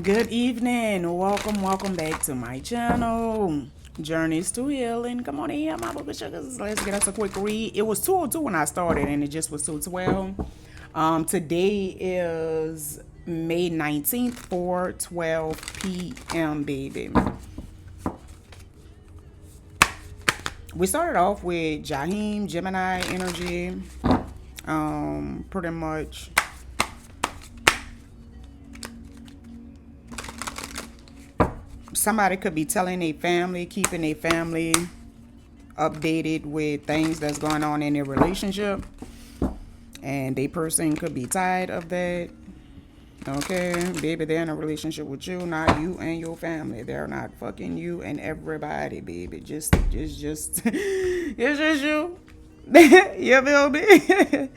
Good evening. Welcome back to my channel. Journeys to Healing. Come on in here, my booby sugars. Let's get us a quick read. It was 2:02 when I started, and it just was 2:12. Today is May 19th, 4:12 p.m., baby. We started off with Jaheim, Gemini energy. Pretty much. Somebody could be telling a family, keeping a family updated with things that's going on in their relationship, and a person could be tired of that. Okay, baby, they're in a relationship with you, not you and your family. They're not fucking you and everybody, baby. It's just you. You feel me?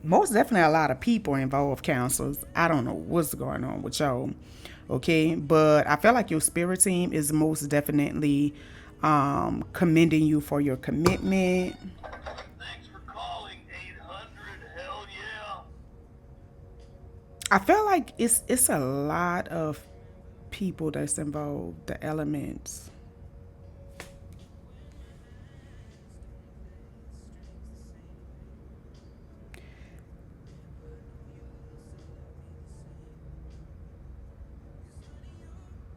Most definitely a lot of people involved, counselors. I don't know what's going on with y'all. Okay, but I feel like your spirit team is most definitely commending you for your commitment. Thanks for calling 800. Hell yeah. I feel like it's a lot of people that's involved, the elements.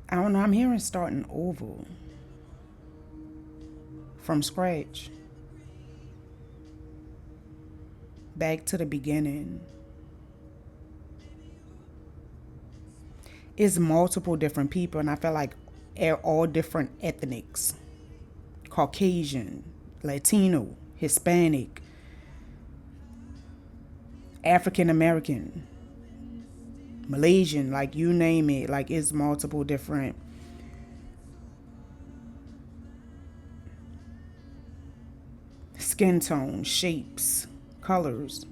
I don't know, I'm hearing starting over from scratch. Back to the beginning. It's multiple different people, and I feel like all different ethnics. Caucasian, Latino, Hispanic, African American, Malaysian, like you name it, like it's multiple different skin tones, shapes, colors.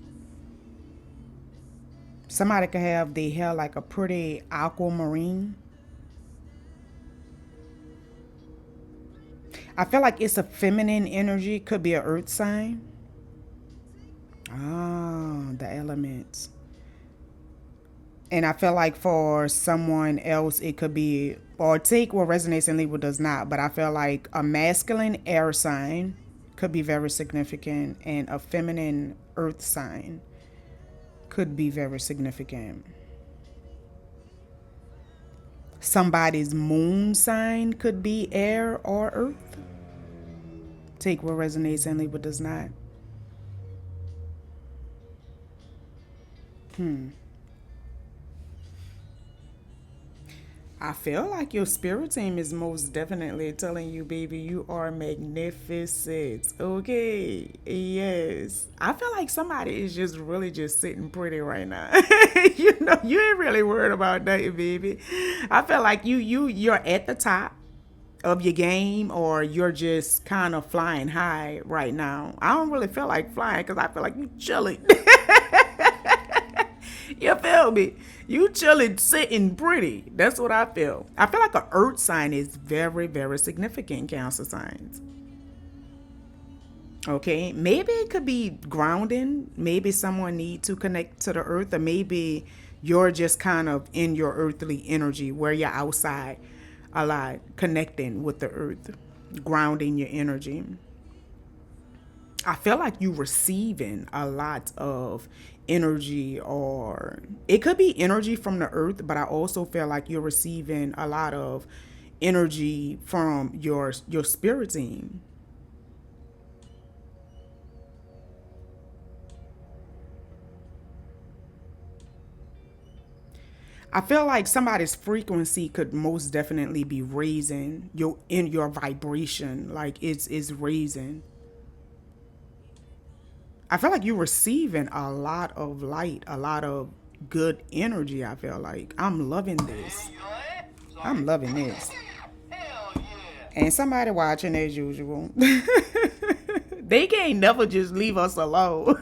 Somebody could have their hair like a pretty aquamarine. I feel like it's a feminine energy, could be an earth sign. The elements. And I feel like for someone else, it could be, or take what resonates and leave what does not. But I feel like a masculine air sign could be very significant, and a feminine earth sign could be very significant. Somebody's moon sign could be air or earth. Take what resonates and leave what does not. I feel like your spirit team is most definitely telling you, baby, you are magnificent. Okay. Yes. I feel like somebody is just really just sitting pretty right now. You ain't really worried about nothing, baby. I feel like you're at the top of your game, or you're just kind of flying high right now. I don't really feel like flying because I feel like you chilling. You feel me? You chilling, sitting pretty. That's what I feel. I feel like an earth sign is very, very significant, Cancer signs. Okay, maybe it could be grounding. Maybe someone needs to connect to the earth, or maybe you're just kind of in your earthly energy where you're outside a lot, connecting with the earth, grounding your energy. I feel like you receiving a lot of energy, or it could be energy from the earth, but I also feel like you're receiving a lot of energy from your spirit team. I feel like somebody's frequency could most definitely be raising your vibration, like it's raising. I feel like you're receiving a lot of light, a lot of good energy. I feel like I'm loving this. I'm loving this. Hell yeah. And somebody watching as usual. They can't never just leave us alone.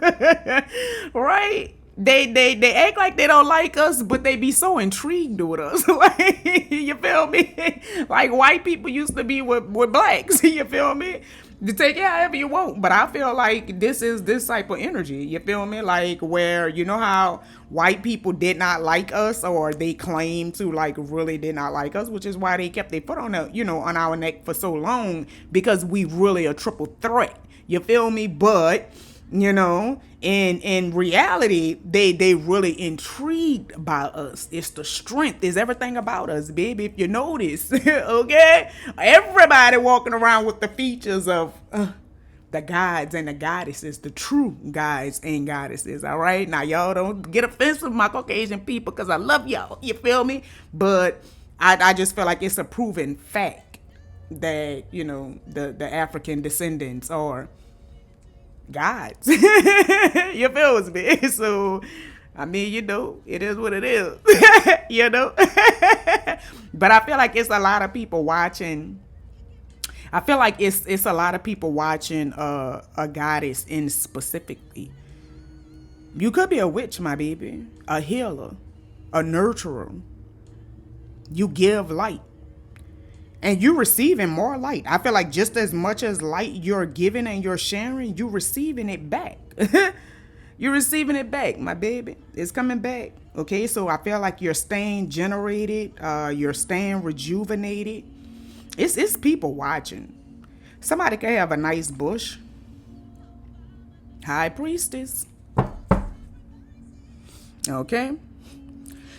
Right? They act like they don't like us, but they be so intrigued with us. Like, you feel me? Like white people used to be with blacks. You feel me? To take it however you want. But I feel like this is this type of energy. You feel me? Like where you know how white people did not like us, or they claim to like really did not like us, which is why they kept their foot on the on our neck for so long, because we really a triple threat. You feel me? But in reality, they really intrigued by us. It's the strength, is everything about us, baby. If you notice, okay, everybody walking around with the features of the gods and the goddesses, the true gods and goddesses. All right, now y'all don't get offensive, my Caucasian people, because I love y'all. You feel me? But I just feel like it's a proven fact that the African descendants are gods. You feel me? So I mean, it is what it is. But I feel like it's a lot of people watching. I feel like it's a lot of people watching a goddess in specifically. You could be a witch, my baby, a healer, a nurturer. You give light. And you're receiving more light. I feel like just as much as light you're giving and you're sharing, you're receiving it back. You're receiving it back, my baby. It's coming back. Okay, so I feel like you're staying generated. You're staying rejuvenated. It's people watching. Somebody can have a nice bush. High priestess. Okay.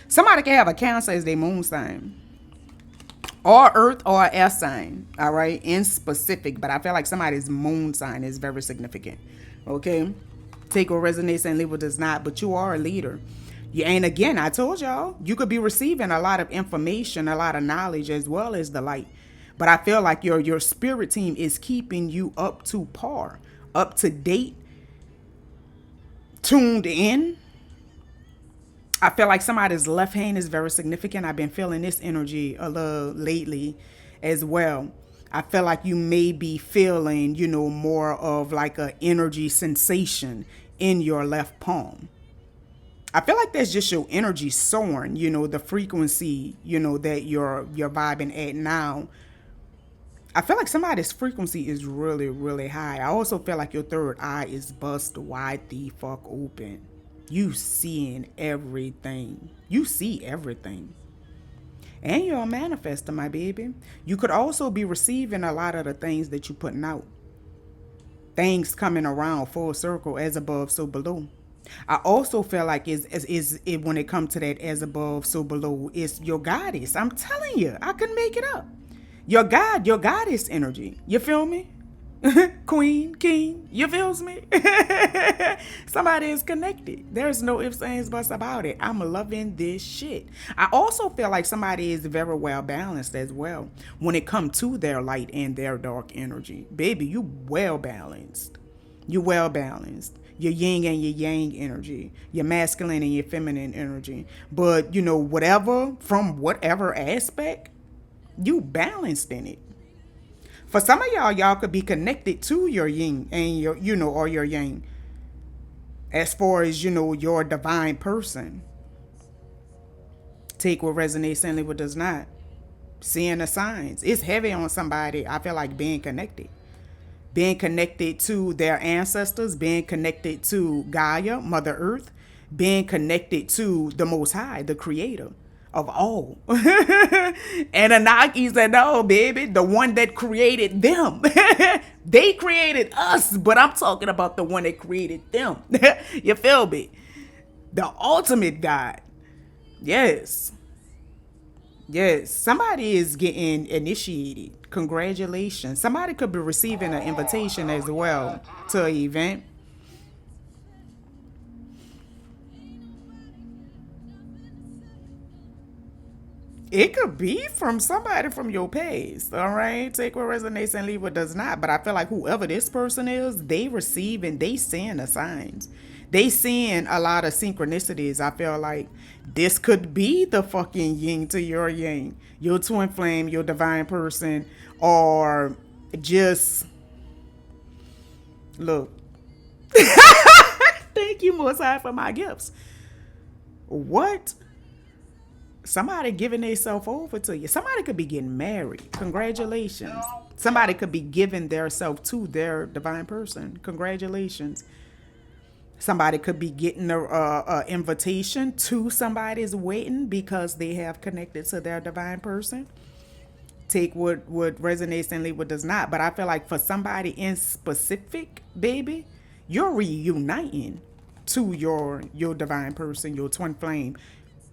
Somebody can have a Cancer as their moon sign. Or earth or air sign, all right, in specific. But I feel like somebody's moon sign is very significant, okay? Take what resonates and leave what does not, but you are a leader. And again, I told y'all, you could be receiving a lot of information, a lot of knowledge, as well as the light. But I feel like your spirit team is keeping you up to par, up to date, tuned in. I feel like somebody's left hand is very significant. I've been feeling this energy a little lately as well. I feel like you may be feeling, more of like a energy sensation in your left palm. I feel like that's just your energy soaring, the frequency, that you're vibing at now. I feel like somebody's frequency is really, really high. I also feel like your third eye is bust wide the fuck open. You seeing everything. You see everything. And you're a manifester, my baby. You could also be receiving a lot of the things that you're putting out. Things coming around full circle, as above, so below. I also feel like when it comes to that as above, so below, it's your goddess. I'm telling you, I couldn't make it up. Your goddess energy. You feel me? Queen, king, you feels me? Somebody is connected. There's no ifs, ands, buts about it. I'm loving this shit. I also feel like somebody is very well balanced as well when it comes to their light and their dark energy. Baby, you well balanced. You well balanced. Your yin and your yang energy, your masculine and your feminine energy. But from whatever aspect, you balanced in it. For some of y'all could be connected to your yin and your, or your yang. As far as, your divine person. Take what resonates and leave what does not. Seeing the signs. It's heavy on somebody, I feel like, being connected. Being connected to their ancestors. Being connected to Gaia, Mother Earth. Being connected to the Most High, the Creator of all. And Anaki said, no, baby, the one that created them. They created us, but I'm talking about the one that created them. You feel me? The ultimate God. Yes. Somebody is getting initiated. Congratulations. Somebody could be receiving an invitation as well to an event. It could be from somebody from your past, all right? Take what resonates and leave what does not. But I feel like whoever this person is, they receiving, they seeing the signs. They seeing a lot of synchronicities. I feel like this could be the fucking yin to your yang, your twin flame, your divine person, or just, look. Thank you, Mufasa, for my gifts. What? Somebody giving themselves over to you. Somebody could be getting married. Congratulations. Somebody could be giving their self to their divine person. Congratulations. Somebody could be getting a invitation to somebody's wedding because they have connected to their divine person. Take what resonates and leave what does not. But I feel like for somebody in specific, baby, you're reuniting to your divine person, your twin flame.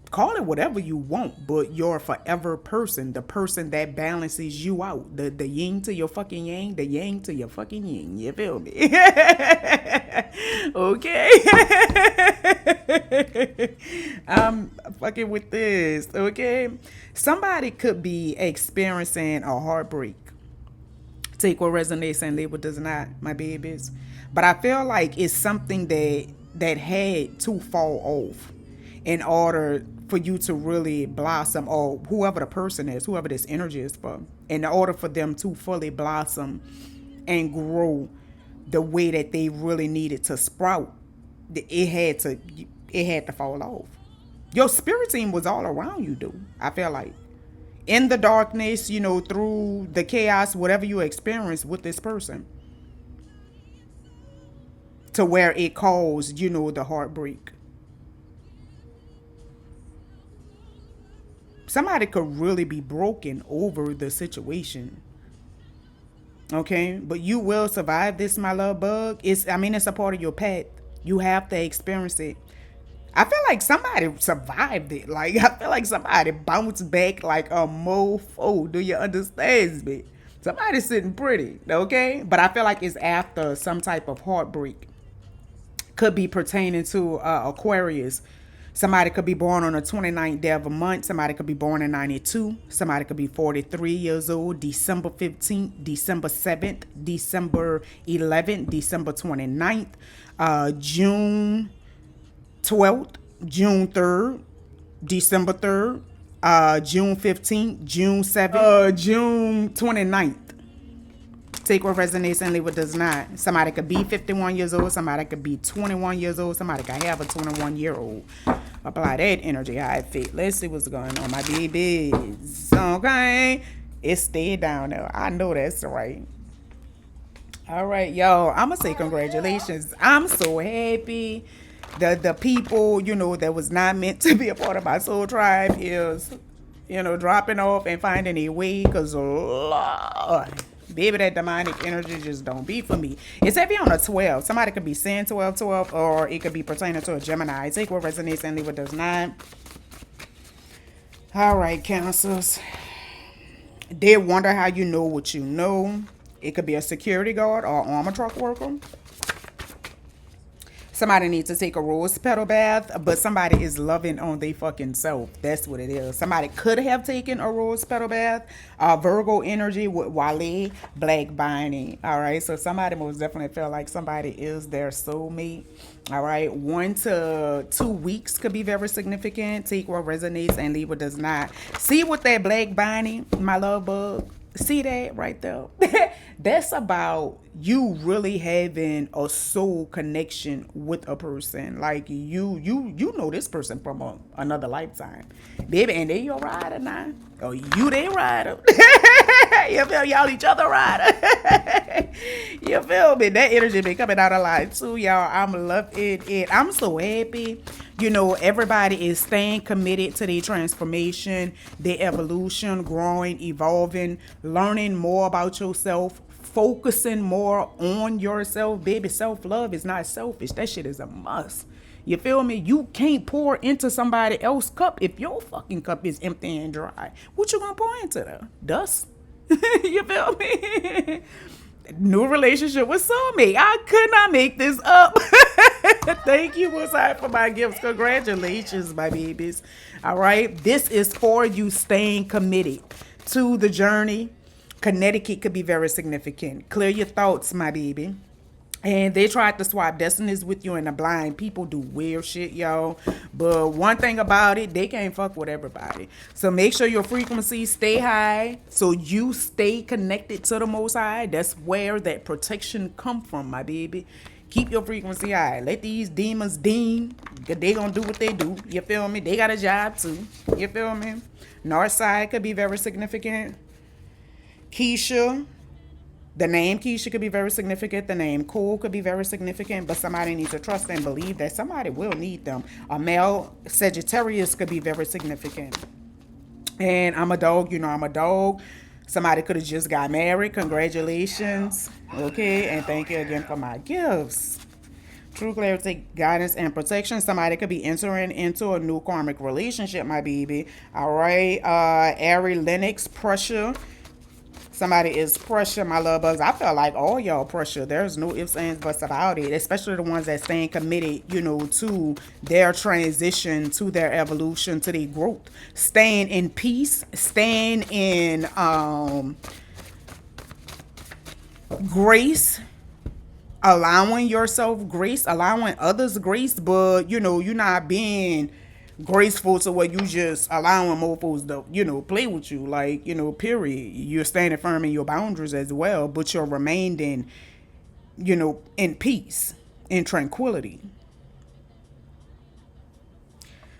Call it whatever you want, but your forever person, the person that balances you out, the yin to your fucking yang, the yang to your fucking yin. You feel me? Okay. I'm fucking with this. Okay. Somebody could be experiencing a heartbreak. Take what resonates and leave what does not, my babies. But I feel like it's something that had to fall off in order for you to really blossom, or whoever the person is, whoever this energy is for, in order for them to fully blossom and grow the way that they really needed to sprout. It had to fall off. Your spirit team was all around you, dude. I feel like in the darkness, through the chaos, whatever you experience with this person, to where it caused, the heartbreak. Somebody could really be broken over the situation. Okay? But you will survive this, my love bug. It's a part of your path. You have to experience it. I feel like somebody survived it. Like, I feel like somebody bounced back like a mofo. Do you understand me? Somebody's sitting pretty, okay? But I feel like it's after some type of heartbreak. Could be pertaining to Aquarius. Somebody could be born on the 29th day of a month. Somebody could be born in 92. Somebody could be 43 years old. December 15th, December 7th, December 11th, December 29th, June 12th, June 3rd, December 3rd, June 15th, June 7th, June 29th. Take what resonates and leave what does not. Somebody could be 51 years old. Somebody could be 21 years old. Somebody could have a 21-year-old. Apply that energy how it fit. Let's see what's going on, my babies. Okay. It stayed down there. I know that's right. All right, y'all. I'm going to say congratulations. I'm so happy. The people, that was not meant to be a part of my soul tribe is, dropping off and finding a way. Because, Lord, baby, that demonic energy just don't be for me. It's heavy on a 12. Somebody could be saying 12, or it could be pertaining to a Gemini. Take what resonates and leave what does not. All right, Cancers. They wonder how you know what you know. It could be a security guard or armor truck worker. Somebody needs to take a rose petal bath, but somebody is loving on their fucking self. That's what it is. Somebody could have taken a rose petal bath. Virgo energy with Wale, black binding. All right. So somebody most definitely feel like somebody is their soulmate. All right. 1 to 2 weeks could be very significant. Take what resonates and leave what does not. See what that black binding, my love bug. See that right there? That's about you really having a soul connection with a person. Like you know this person from another lifetime, baby, and they your rider now. Oh, you they rider. You feel y'all each other rider. You feel me? That energy been coming out alive too, y'all. I'm loving it. I'm so happy. Everybody is staying committed to their transformation, their evolution, growing, evolving, learning more about yourself, focusing more on yourself. Baby, self-love is not selfish. That shit is a must. You feel me? You can't pour into somebody else's cup if your fucking cup is empty and dry. What you gonna pour into there? Dust? You feel me? New relationship with soulmate. I could not make this up. Thank you, Mufasa, for my gifts. Congratulations, my babies. All right. This is for you staying committed to the journey. Connecticut could be very significant. Clear your thoughts, my baby. And they tried to swap destinies with you in the blind. People do weird shit, y'all. But one thing about it, they can't fuck with everybody. So make sure your frequencies stay high. So you stay connected to the Most High. That's where that protection come from, my baby. Keep your frequency high. Let these demons deem. They gonna do what they do. You feel me? They got a job too. You feel me? NorthSide could be very significant. Keisha. The name Keisha could be very significant. The name Cole could be very significant, but somebody needs to trust and believe that somebody will need them. A male Sagittarius could be very significant. And I'm a dog, I'm a dog. Somebody could have just got married. Congratulations. Okay, and thank you again for my gifts. True clarity, guidance, and protection. Somebody could be entering into a new karmic relationship, my baby. All right. Ari Lennox, pressure. Somebody is pressure, my love bugs. I feel like all y'all pressure. There's no ifs, ands, buts about it. Especially the ones that staying committed, to their transition, to their evolution, to their growth. Staying in peace, staying in grace, allowing yourself grace, allowing others grace, but you're not being graceful to where you just allowing mofos to play with you, like, period. You're standing firm in your boundaries as well, but you're remaining in peace, in tranquility.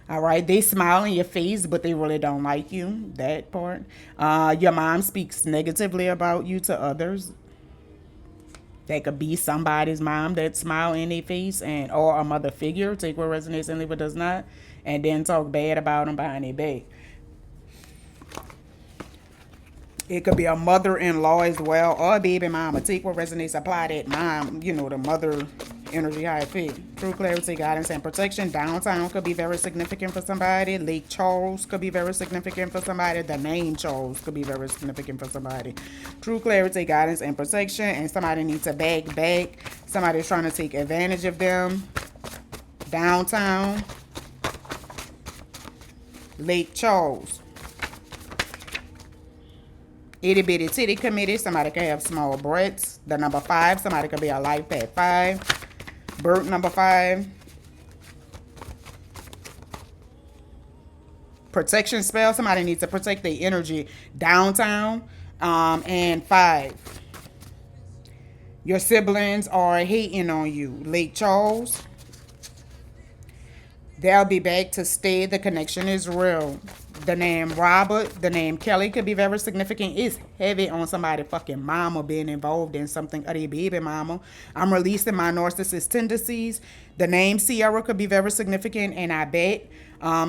All right, they smile in your face, but they really don't like you. That part. Your mom speaks negatively about you to others. That could be somebody's mom that smile in their face, and or a mother figure. Take what resonates and leave what does not, and then talk bad about them behind their back. It could be a mother-in-law as well, or a baby mama. Take what resonates, apply that mom, the mother energy, how it fit. True clarity, guidance, and protection. Downtown could be very significant for somebody. Lake Charles could be very significant for somebody. The name Charles could be very significant for somebody. True clarity, guidance, and protection. And somebody needs to back. Somebody's trying to take advantage of them. Downtown. Lake Charles. Itty bitty titty committee. Somebody can have small breasts. The number 5. Somebody could be a life path 5. Bird number 5. Protection spell. Somebody needs to protect their energy. Downtown. And 5. Your siblings are hating on you. Lake Charles. They'll be back to stay. The connection is real. The name Robert, the name Kelly could be very significant. It's heavy on somebody fucking mama being involved in something of their baby mama. I'm releasing my narcissist tendencies. The name Ciara could be very significant, and I bet.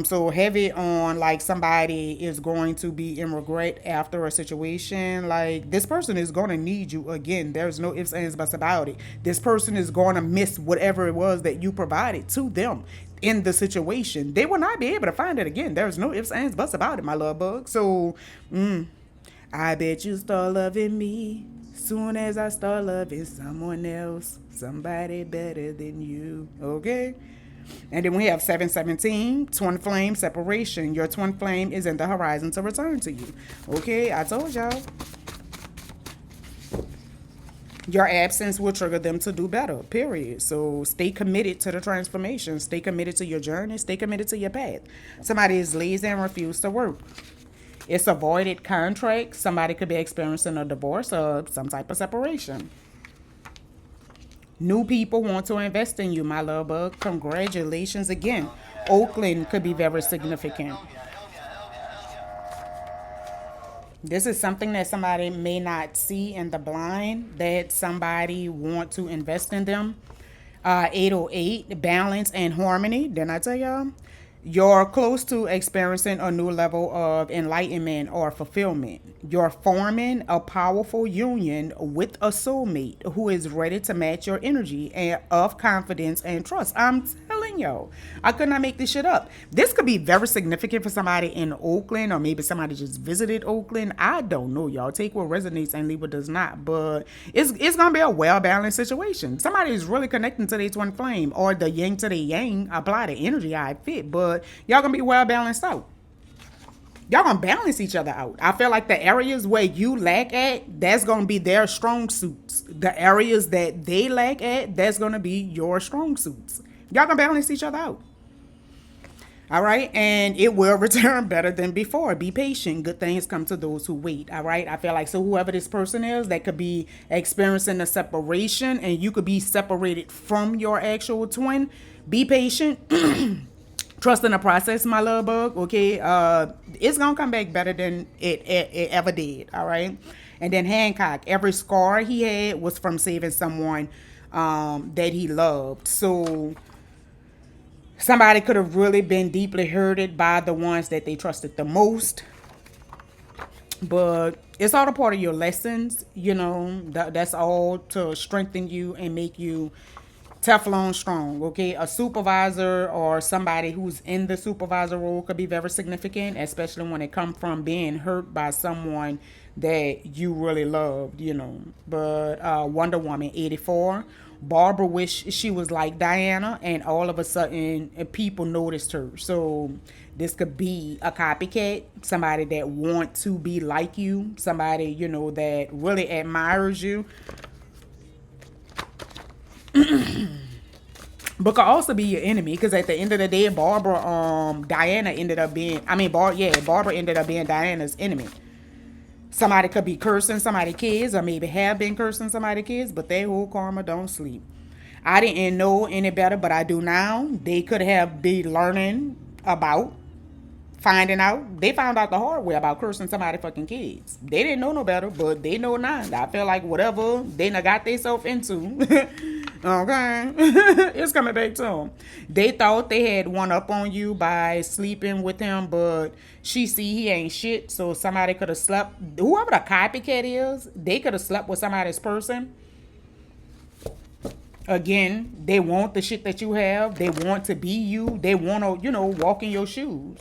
So heavy on like somebody is going to be in regret after a situation. Like this person is going to need you again. There's no ifs, ands, buts about it. This person is going to miss whatever it was that you provided to them in the situation. They will not be able to find it again. There's no ifs, ands, buts about it, my love bug. So, I bet you start loving me soon as I start loving someone else, somebody better than you. Okay? And then we have 717, twin flame separation. Your twin flame is in the horizon to return to you. Okay, I told y'all. Your absence will trigger them to do better, period. So stay committed to the transformation. Stay committed to your journey. Stay committed to your path. Somebody is lazy and refuse to work. It's avoided contract. Somebody could be experiencing a divorce or some type of separation. New people want to invest in you, my love bug. Congratulations again. Oakland could be very significant. This is something that somebody may not see in the blind, that somebody want to invest in them. 808, balance and harmony. Didn't I tell y'all? You're close to experiencing a new level of enlightenment or fulfillment. You're forming a powerful union with a soulmate who is ready to match your energy and of confidence and trust. I'm telling y'all, I could not make this shit up. This could be very significant for somebody in Oakland, or maybe somebody just visited Oakland. I don't know, y'all. Take what resonates and leave what does not. But it's gonna be a well-balanced situation. Somebody is really connecting to their twin flame, or the yin to the yang. Apply the energy how it fit, but y'all gonna be well balanced out. Y'all gonna balance each other out. I feel like the areas where you lack at, that's gonna be their strong suits. The areas that they lack at, that's gonna be your strong suits. Y'all gonna balance each other out. All right, and it will return better than before. Be patient. Good things come to those who wait. All right, I feel like, so whoever this person is, that could be experiencing a separation, and you could be separated from your actual twin. Be patient. Trust in the process, my love bug. Okay, it's gonna come back better than it ever did. All right, And then Hancock, every scar he had was from saving someone that he loved. So somebody could have really been deeply hurted by the ones that they trusted the most. But it's all a part of your lessons, you know. That's all to strengthen you and make you Teflon strong, okay? A supervisor or somebody who's in the supervisor role could be very significant, especially when it comes from being hurt by someone that you really loved, you know. But Wonder Woman 84, Barbara wished she was like Diana, and all of a sudden people noticed her. So this could be a copycat, somebody that want to be like you, somebody, you know, that really admires you. But could also be your enemy, because at the end of the day, Diana ended up being, Barbara ended up being Diana's enemy. Somebody could be cursing somebody's kids, or maybe have been cursing somebody's kids, but their whole karma don't sleep. I didn't know any better, but I do now. They could have been learning about, finding out. They found out the hard way about cursing somebody's fucking kids. They didn't know no better, but they know now. I feel like whatever they done got themselves into, okay, it's coming back to them. They thought they had one up on you by sleeping with him, but she see he ain't shit, so somebody could have slept. Whoever the copycat is, they could have slept with somebody's person. Again, they want the shit that you have. They want to be you. They want to, you know, walk in your shoes.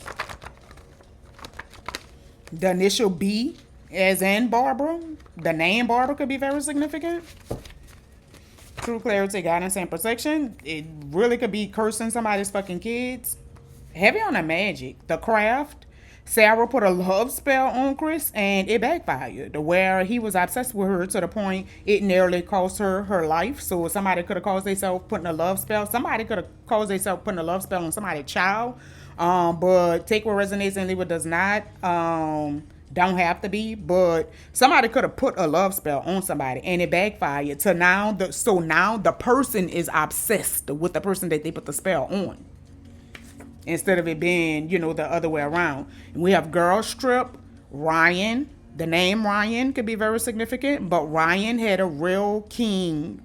The initial B, as in Barbara, the name Barbara could be very significant. True clarity, guidance, and protection. It really could be cursing somebody's fucking kids. Heavy on the magic. The craft. Ciara put a love spell on Chris, and it backfired, where he was obsessed with her to the point it nearly cost her her life. So somebody could have caused themselves putting a love spell. Somebody could have caused themselves putting a love spell on somebody's child. But take what resonates and leave what does not. Don't have to be, but somebody could have put a love spell on somebody and it backfired. To now, now the person is obsessed with the person that they put the spell on, instead of it being, you know, the other way around. And we have Girl Strip, Ryan. The name Ryan could be very significant, but Ryan had a real king.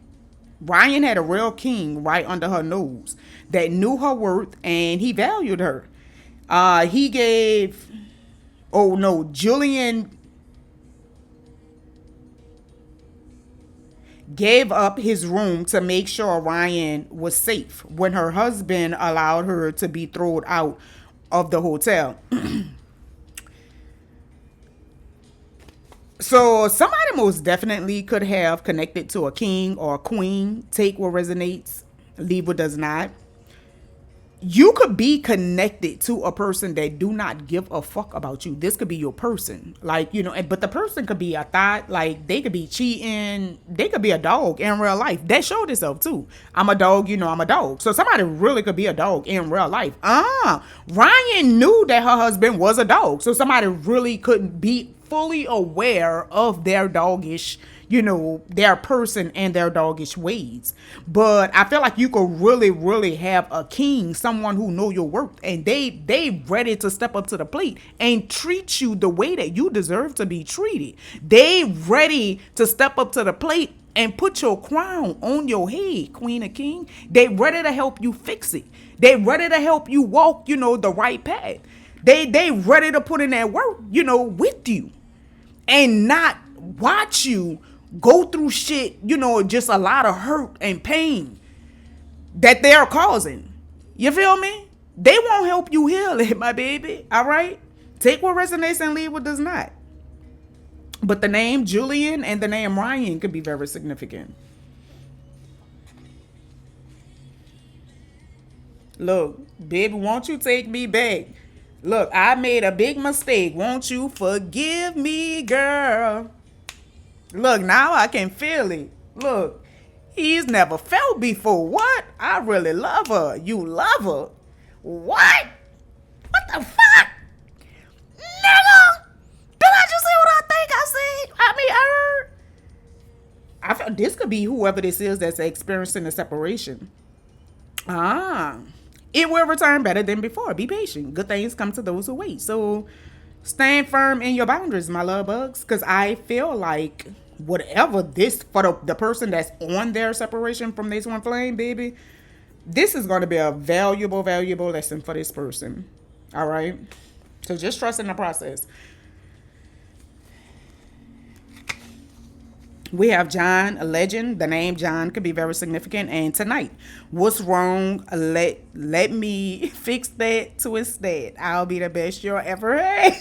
Ryan had a real king right under her nose that knew her worth, and he valued her. Julian gave up his room to make sure Ryan was safe when her husband allowed her to be thrown out of the hotel. So somebody most definitely could have connected to a king or a queen. Take what resonates, leave what does not. You could be connected to a person that do not give a fuck about you. This could be your person. Like, you know, but the person could be a thought. Like, they could be cheating. They could be a dog in real life. That showed itself too. I'm a dog, you know, I'm a dog. So somebody really could be a dog in real life. Ryan knew that her husband was a dog. So somebody really couldn't be fully aware of their doggish, you know, their person and their doggish ways. But I feel like you could really, really have a king, someone who know your worth, and they ready to step up to the plate and treat you the way that you deserve to be treated. They ready to step up to the plate and put your crown on your head, queen or king. They ready to help you fix it. They ready to help you walk, you know, the right path. They ready to put in that work, you know, with you, and not watch you go through shit, you know, just a lot of hurt and pain that they're causing. You feel me? They won't help you heal it, my baby. All right? Take what resonates and leave what does not. But the name Julian and the name Ryan could be very significant. Look, baby, won't you take me back? Look, I made a big mistake. Won't you forgive me, girl? Look, now I can feel it. Look, he's never felt before. What? I really love her. You love her? What? What the fuck? Nigga! Did I just say what I think I said? I heard. I felt this could be whoever this is that's experiencing a separation. It will return better than before. Be patient. Good things come to those who wait. So Stand firm in your boundaries, my love bugs, because I feel like whatever this for the person that's on their separation from this one flame, baby, this is going to be a valuable, valuable lesson for this person. All right. So just trust in the process. We have John, a legend. The name John could be very significant. And tonight, what's wrong? Let me fix that, twist that. I'll be the best you'll ever had.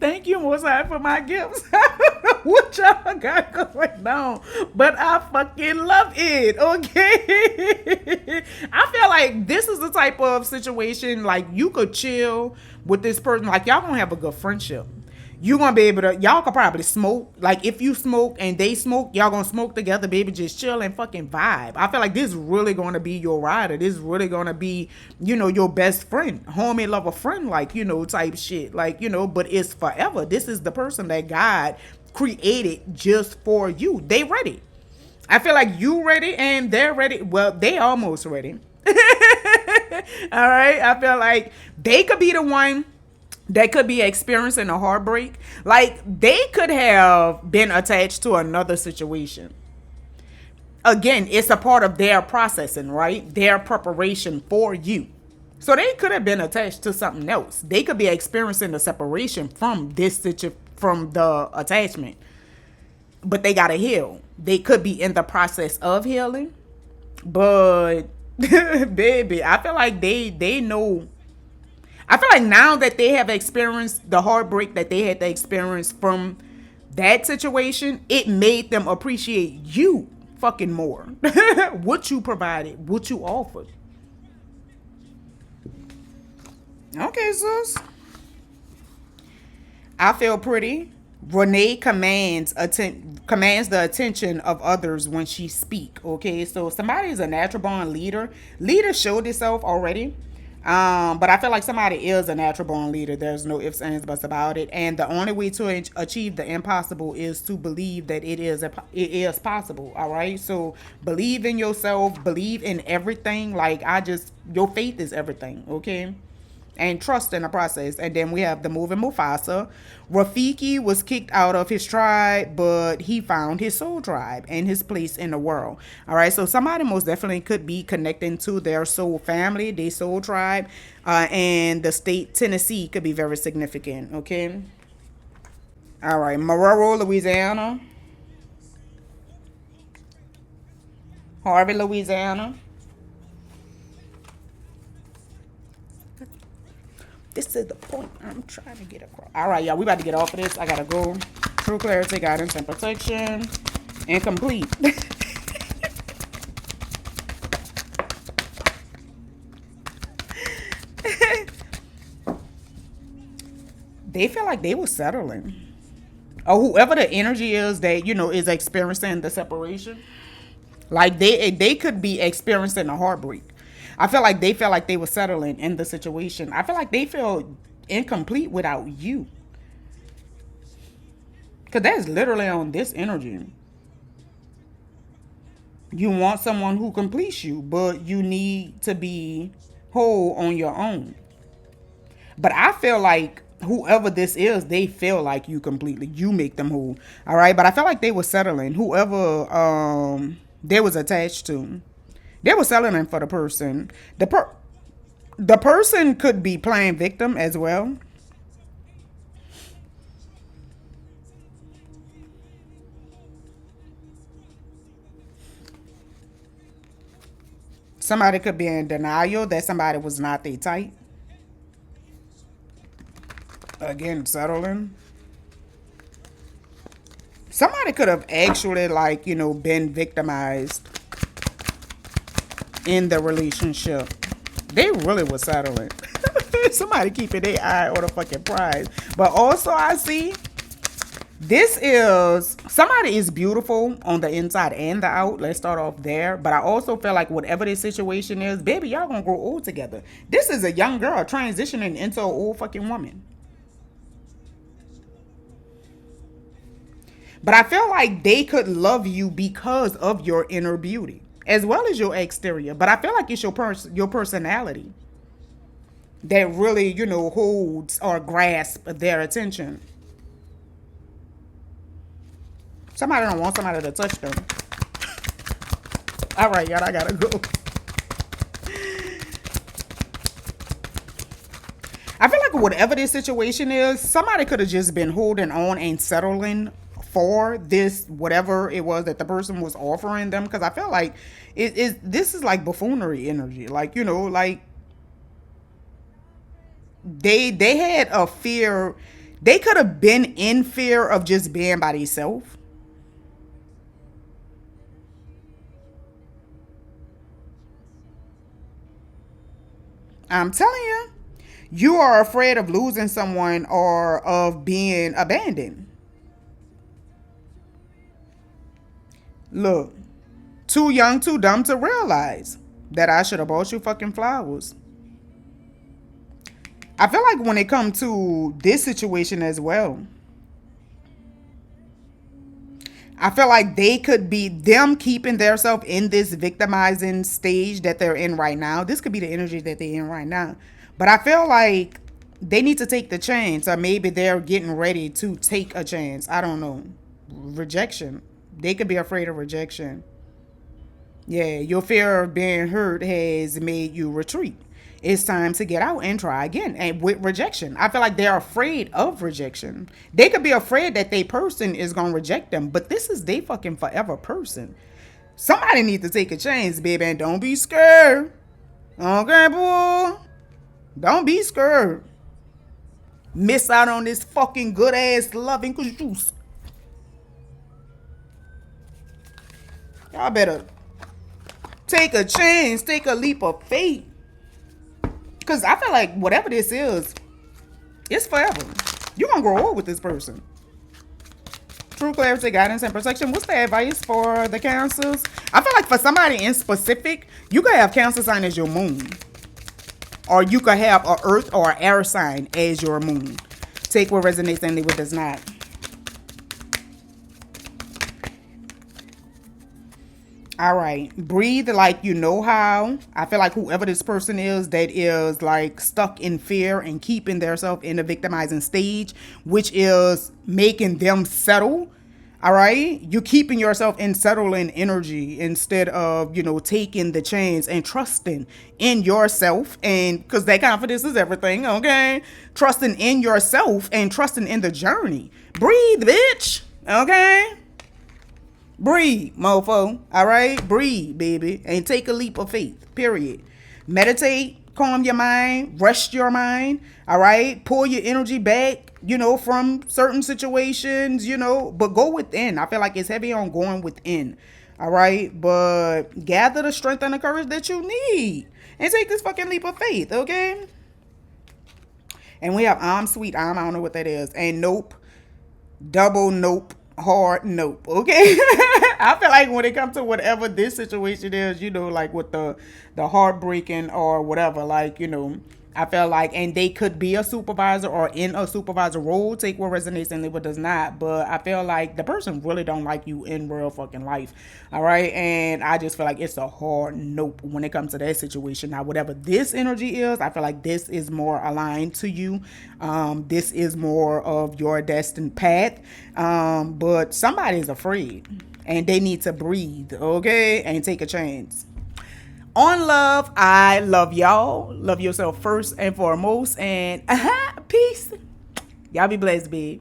Thank you, Mufasa, for my gifts. I don't know what y'all got going on, but I fucking love it. Okay. I feel like this is the type of situation like you could chill with this person. Like y'all gonna have a good friendship. You gonna be able to, y'all could probably smoke. Like if you smoke and they smoke, y'all gonna smoke together, baby, just chill and fucking vibe. I feel like this is really gonna be your rider. This is really gonna be, your best friend, homie, lover, friend, like, type shit. Like, but it's forever. This is the person that God created just for you. They ready. I feel like you ready and they're ready. Well, they almost ready. All right. I feel like they could be the one that could be experiencing a heartbreak. Like they could have been attached to another situation. Again, it's a part of their processing, right? Their preparation for you. So they could have been attached to something else. They could be experiencing the separation from from the attachment. But they gotta heal. They could be in the process of healing. But baby, I feel like they know. I feel like now that they have experienced the heartbreak that they had to experience from that situation, it made them appreciate you fucking more. What you provided, what you offered. Okay, sis. I feel pretty. Renee commands the attention of others when she speak. Okay, so somebody is a natural born leader. Leaders showed itself already. But I feel like somebody is a natural born leader. There's no ifs, ands, buts about it. And the only way to achieve the impossible is to believe that it is possible. All right. So believe in yourself, believe in everything. Like your faith is everything. Okay. And trust in the process. And then we have the moving Mufasa. Rafiki was kicked out of his tribe, but he found his soul tribe and his place in the world. All right, so somebody most definitely could be connecting to their soul family, their soul tribe, and the state Tennessee could be very significant. Okay. All right, Marrero, Louisiana. Harvey, Louisiana. This is the point I'm trying to get across. All right, y'all, we about to get off of this. I gotta go. True clarity, guidance, and protection. Incomplete. They feel like they were settling. Or whoever the energy is that, is experiencing the separation. Like they could be experiencing a heartbreak. I feel like they felt like they were settling in the situation. I feel like they feel incomplete without you. Because that's literally on this energy. You want someone who completes you, but you need to be whole on your own. But I feel like whoever this is, they feel like you completely. You make them whole. All right? But I felt like they were settling. Whoever they was attached to. They were settling for the person. The person could be playing victim as well. Somebody could be in denial that somebody was not their type. Again, settling. Somebody could have actually, been victimized in the relationship. They really were settling. Somebody keeping their eye on the fucking prize. But also I see somebody is beautiful on the inside and the out. Let's start off there. But I also feel like whatever this situation is, baby, y'all gonna grow old together. This is a young girl transitioning into an old fucking woman. But I feel like they could love you because of your inner beauty as well as your exterior. But I feel like it's your personality. that really, holds or grasp their attention. Somebody don't want somebody to touch them. All right, y'all, I gotta go. I feel like whatever this situation is, somebody could have just been holding on and settling for this, whatever it was that the person was offering them. Because I feel like this is like buffoonery energy. Like, like they had a fear. They could have been in fear of just being by themselves. I'm telling you. You are afraid of losing someone or of being abandoned. Look, too young, too dumb to realize that I should have bought you fucking flowers. I feel like when it comes to this situation as well, I feel like they could be them keeping themselves in this victimizing stage that they're in right now. This could be the energy that they're in right now. But I feel like they need to take the chance, or maybe they're getting ready to take a chance. I don't know. Rejection. They could be afraid of rejection. Yeah, your fear of being hurt has made you retreat. It's time to get out and try again. And with rejection, I feel like they're afraid of rejection. They could be afraid that their person is going to reject them, but this is their fucking forever person. Somebody needs to take a chance, baby, and don't be scared. Okay, boy? Don't be scared. Miss out on this fucking good ass loving juice. Y'all better take a chance, take a leap of faith. Because I feel like whatever this is, it's forever. You're going to grow old with this person. True clarity, guidance, and protection. What's the advice for the cancers? I feel like for somebody in specific, you could have Cancer sign as your moon. Or you could have a earth or air sign as your moon. Take what resonates and leave what does not. All right. Breathe like you know how. I feel like whoever this person is that is like stuck in fear and keeping themselves in the victimizing stage, which is making them settle. All right. You're keeping yourself in settling energy instead of, taking the chance and trusting in yourself. And because that confidence is everything. Okay. Trusting in yourself and trusting in the journey. Breathe, bitch. Okay. Breathe, mofo. All right? Breathe, baby. And take a leap of faith. Period. Meditate. Calm your mind. Rest your mind. All right? Pull your energy back, from certain situations, but go within. I feel like it's heavy on going within. All right? But gather the strength and the courage that you need. And take this fucking leap of faith, okay? And we have I'm sweet. I don't know what that is. And nope. Double nope. Hard nope. Okay. I feel like when it comes to whatever this situation is, like with the heartbreaking or whatever, like, I feel like, and they could be a supervisor or in a supervisor role, take what resonates and leave what does not. But I feel like the person really don't like you in real fucking life. All right. And I just feel like it's a hard nope when it comes to that situation. Now, whatever this energy is, I feel like this is more aligned to you. This is more of your destined path. But somebody's afraid and they need to breathe. Okay. And take a chance. On love, I love y'all. Love yourself first and foremost. And peace. Y'all be blessed, babe.